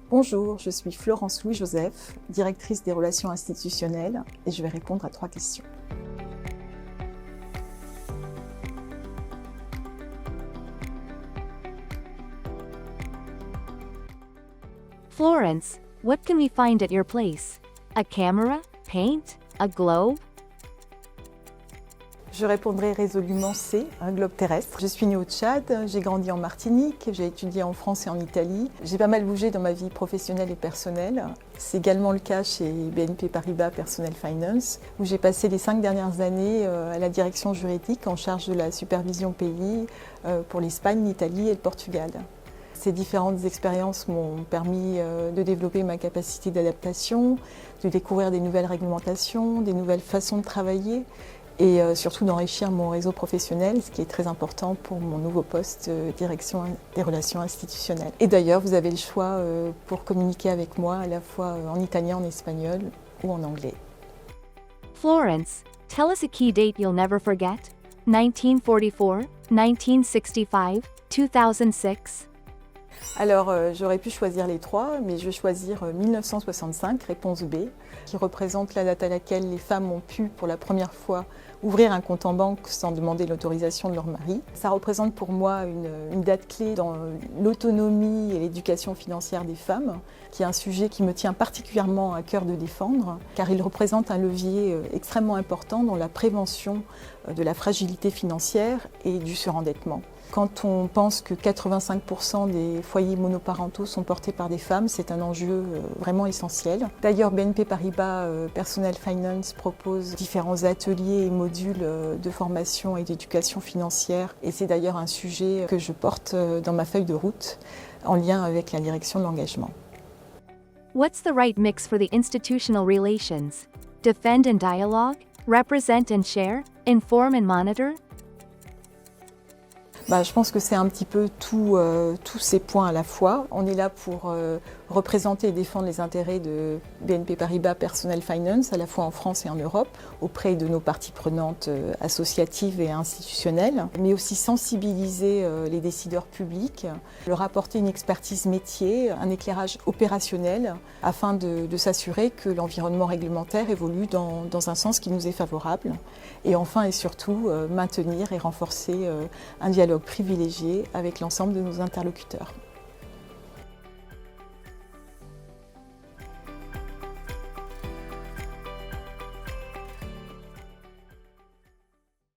Bonjour, je suis Florence Louis-Joseph, directrice des relations institutionnelles, et je vais répondre à 3 questions. Florence, what can we find at your place? A camera, paint, a globe? Je répondrai résolument C, un globe terrestre. Je suis née au Tchad, j'ai grandi en Martinique, j'ai étudié en France et en Italie. J'ai pas mal bougé dans ma vie professionnelle et personnelle. C'est également le cas chez BNP Paribas Personal Finance, où j'ai passé les 5 dernières années à la direction juridique en charge de la supervision pays pour l'Espagne, l'Italie et le Portugal. Ces différentes expériences m'ont permis de développer ma capacité d'adaptation, de découvrir des nouvelles réglementations, des nouvelles façons de travailler et surtout d'enrichir mon réseau professionnel, ce qui est très important pour mon nouveau poste de direction des relations institutionnelles. Et d'ailleurs, vous avez le choix pour communiquer avec moi à la fois en italien, en espagnol ou en anglais. Florence, tell us a key date you'll never forget. 1944, 1965, 2006. Alors, j'aurais pu choisir les 3, mais je vais choisir 1965, réponse B, qui représente la date à laquelle les femmes ont pu, pour la première fois, ouvrir un compte en banque sans demander l'autorisation de leur mari. Ça représente pour moi une date clé dans l'autonomie et l'éducation financière des femmes, qui est un sujet qui me tient particulièrement à cœur de défendre, car il représente un levier extrêmement important dans la prévention de la fragilité financière et du surendettement. Quand on pense que 85% des foyers monoparentaux sont portés par des femmes, c'est un enjeu vraiment essentiel. D'ailleurs, BNP Paribas Personal Finance propose différents ateliers et modules de formation et d'éducation financière. Et c'est d'ailleurs un sujet que je porte dans ma feuille de route en lien avec la direction de l'engagement. What's the right mix for the institutional relations? Defend and dialogue? Represent and share? Inform and monitor? Je pense que c'est un petit peu tous ces points à la fois. On est là pour représenter et défendre les intérêts de BNP Paribas Personal Finance, à la fois en France et en Europe, auprès de nos parties prenantes associatives et institutionnelles, mais aussi sensibiliser les décideurs publics, leur apporter une expertise métier, un éclairage opérationnel, afin de s'assurer que l'environnement réglementaire évolue dans un sens qui nous est favorable. Et enfin et surtout, maintenir et renforcer un dialogue privilégié avec l'ensemble de nos interlocuteurs.